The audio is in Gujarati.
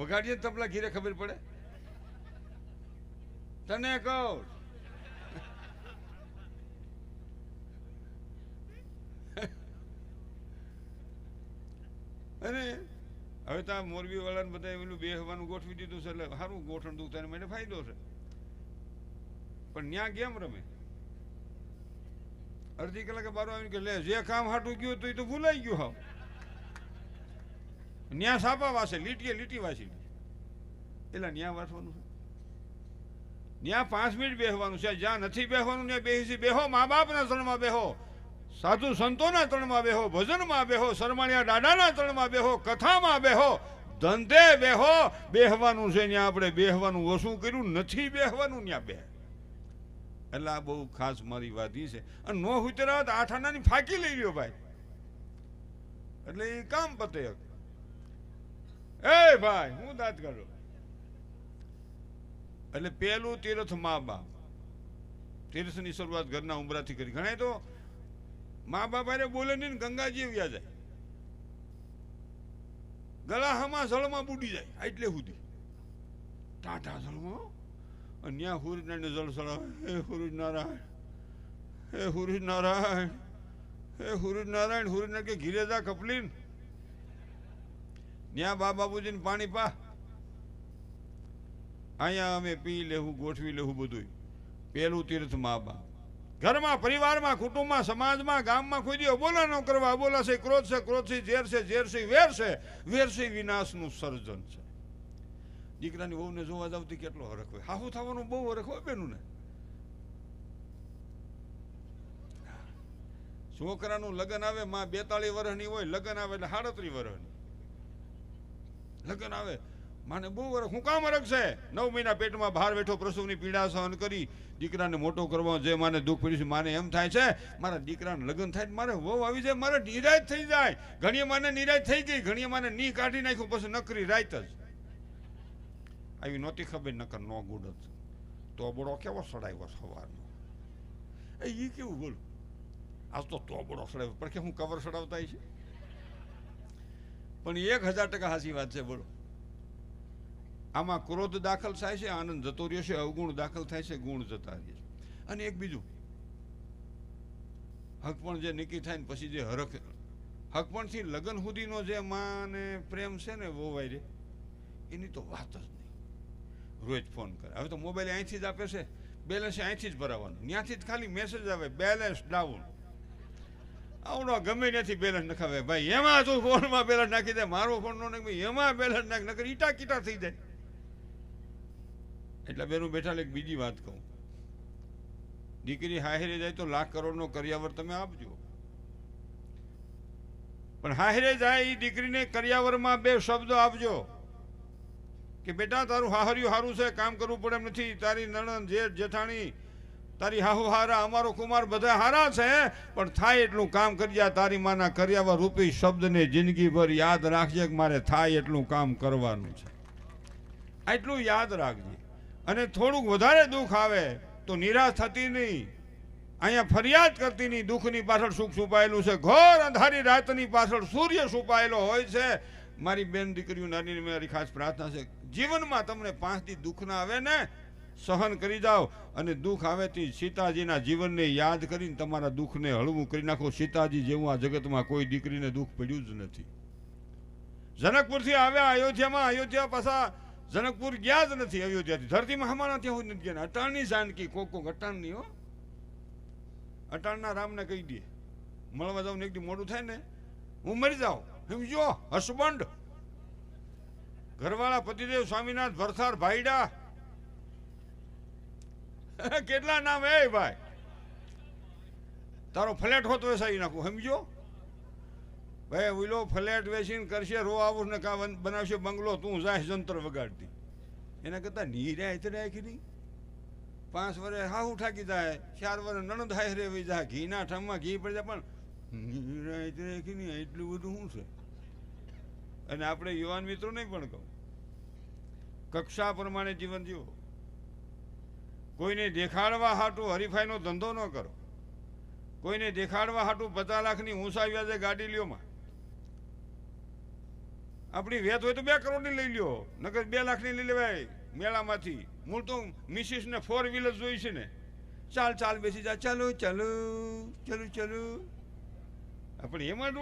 વગાડીએ તબલા ઘીરે ખબર પડે. તને કહું અને હવે તો મોરબી વાળાને બધા એનું બેહવાનું ગોઠવી દીધું છે, એટલે સારું ગોઠણ દુખતા એને મને ફાયદો છે. પણ ત્યાં ગેમ રમે, અડધી કલાકે બારો આવીને કે લે જે કામ હાટું ગયું તો એ તો ભૂલાઈ ગયું. હાવ ન્યા સાપા વાસે લીટી વાસી, એટલે ન્યા વાસવાનું છે. ત્યાં 5 મિનિટ બેસવાનું છે. જ્યાં નથી બેસવાનું ત્યાં બેસી બેહો. મા બાપના તળમાં બેહો, સાધુ સંતોના તળમાં બેહો, ભજનમાં બેહો, સરમાળિયા દાદાના તળમાં બેહો, કથામાં બેહો, ધંધે બેહો. બેહવાનું છે ત્યાં આપણે બેહવાનું ઓછું કર્યું નથી, બેહવાનું ત્યાં બે. એટલે આ બહુ ખાસ મારી વાત ઈ છે. અને નો ઉતરા 8 આનાની ફાંકી લઈ લ્યો ભાઈ, એટલે એ કામ પતે. એ ભાઈ હું દાંત કાઢો. એટલે પેલું તીર્થ મા બાપ. તીર્થની શરૂઆત ઘરના ઉંબરાથી કરી. ઘણા તો મા બાપ અરે બોલે નહીં ને ગંગાજી વ્યા જાય, ગળાહામાં જળમાં બુડી જાય, એટલે સુધી ટાટા જળમાં. અને ત્યાં સૂર્યનારાયણ જળ ચડાવે. હે સૂર્યનારાયણ, હે સૂર્યનારાયણ, હે સૂર્યનારાયણ. સૂર્યનારાયણ કે ઘીરે જા કપલીન, ત્યાં બા બાપુજીને પાણી પા. અહીંયા અમે પી લેવું, ગોઠવી લેવું બધું. પેલું તીર્થ મા બાપ. ઘરમાં, પરિવારમાં, કુટુંબમાં, સમાજમાં, ગામમાં કોઈ દિવસ બોલા ન કરવા. બોલા છે ક્રોધ છે, ક્રોધ છે ઝેર છે, ઝેર છે વેર છે, વેર છે વિનાશનું સર્જન છે. દીકરાની વહુને જોવા જાવ કેટલો હરખ હોય. હાહુ થવાનો બહુ હરખ હોય બેનું ને. છોકરાનું લગ્ન આવે, માં 42 વર્ષની હોય, લગ્ન આવે એટલે 37 વર્ષની લગ્ન આવે. માને બહુ વરખ. હું કામ હરખ છે? 9 મહિના પેટમાં બહાર બેઠો, પ્રસવની પીડા સહન કરી દીકરાને મોટો કરવા. જે માને દુઃખ પડ્યું છે, માને એમ થાય છે મારા દીકરાને લગ્ન થાય, મારે વહુ આવી જાય, મારે નિરાશ થઈ જાય. ઘણી માને નિરાશ થઈ ગઈ, ઘણી માને ની કાઢી નાખ્યું, પછી નકરી રાત જ આવી નહોતી ખબર. નકર નો ગુડ જ તોબડો કેવો સડાવ્યો સવારનો. એ કેવું બોલ, આજ તો તોબડો સડાવ્યો. પણ કે હું કવર સડાવતા છે. પણ 1000% સાચી વાત છે. બોલો, આમાં ક્રોધ દાખલ થાય છે, આનંદ જતો રહ્યો છે, અવગુણ દાખલ થાય છે, ગુણ જતા રહે છે. અને એક બીજું હકપણ જે નક્કી થાય ને પછી જે હરખ, હકપણથી લગ્ન સુધીનો જે માને પ્રેમ છે ને વોવાય રે, એની તો વાત જ નહીં. રોજ ફોન કરે. હવે તો મોબાઈલ અહીંથી જ આપે છે, બેલેન્સ અહીંથી જ ભરાવાનું, ત્યાંથી જ ખાલી મેસેજ આવે બેલેન્સ ડાઉન. આવડો ગમે ત્યાંથી બેલેન્સ નખાવે ભાઈ. એમાં તું ફોનમાં બેલેન્સ નાખી દે, મારો ફોન નો નાખી, એમાં બેલેન્સ નાખ, નકર ઈટા કીટા થઈ જાય. એટલે બેનું બેઠા એક બીજી વાત કહું. દીકરી હાહેરે જાય તો 1,00,000 કરોડનો કરિયાવર તમે આપજો. પણ હાહેરે જાય એ દીકરીને કરિયાવરમાં 2 શબ્દો આપજો કે બેટા તારું હાહરિયું હારું છે, કામ કરવું પડે એમ નથી. તારી નણંદ, જેઠ, જેઠાણી, તારી હાહુ હારા, અમારો કુમાર બધા હારા છે, પણ થાય એટલું કામ કરજે. તારી માના કરિયાવર રૂપી શબ્દને જિંદગીભર યાદ રાખજે કે મારે થાય એટલું કામ કરવાનું છે. આટલું યાદ રાખજે. અને થોડુંક વધારે દુઃખ આવે તો નિરાશ થતી નહીં, અહીંયા ફરિયાદ કરતી નહીં. દુઃખની પાછળ સુખ છુપાયેલું છે. ઘોર અંધારી રાતની પાછળ સૂર્ય છુપાયેલો હોય છે. મારી બેન દીકરીઓ નાની, મારી ખાસ પ્રાર્થના છે, જીવનમાં તમને 5 દી દુઃખ ના આવે ને, સહન કરી જાઓ. અને દુઃખ આવે તે સીતાજીના જીવનને યાદ કરીને તમારા દુઃખને હળવું કરી નાખો. સીતાજી જેવું આ જગતમાં કોઈ દીકરીને દુઃખ પડ્યું જ નથી. જનકપુરથી આવ્યા અયોધ્યામાં, અયોધ્યા પાછા જનકપુર ગયા જ નથી. અયોધ્યાથી ધરતીમાં હમાણા ત્યાં નથી ગયા. અટાણની જાનકી, કોક અટાણની હો, અટાણના રામને કહી દે મળવા જાઉં ને એકદમ મોડું થાય ને હું મરી જાઉં. સમજો હસબન્ડ, ઘરવાળા પતિદેવ, સ્વામિનાથ, ભરથાર, ભાઈડા, કેટલા નામ. એ ભાઈ તારો ફ્લેટ હોતો વેસાઈ નાખું. સમજો ભાઈ, ઓલો ફ્લેટ વેચીને કરશે રો આવું ને કા બનાવશે બંગલો, તું જાય જંતર વગાડતી. એના કરતા નિરાય રાખી નહીં. 5 વર્ષ હાહુ ઠાકી જાય, 4 વર્ષ નણંદ હાય રેવી જાય, ઘીના ઠમમાં ઘી પડી જાય, પણ નિરાય રાખી નહીં. એટલું બધું શું છે? અને આપણે યુવાન મિત્રો નહીં પણ કહું, કક્ષા પ્રમાણે જીવન જીવો. કોઈને દેખાડવા હાટું હરીફાઈનો ધંધો ન કરો. કોઈને દેખાડવા હાટું 50 લાખની ઊંચા વ્યાજે ગાડી લ્યોમાં આપણી વેત હોય તો 2 કરોડની લઈ લ્યો, નકર 2 લાખની લઈ લેવાય મેળામાંથી. મૂળ તો મિસિસને 4 વ્હીલર જોઈ છે ને. ચાલ ચાલ બેસી જા, ચાલો ચાલો ચાલો ચાલો. આપણે એમાં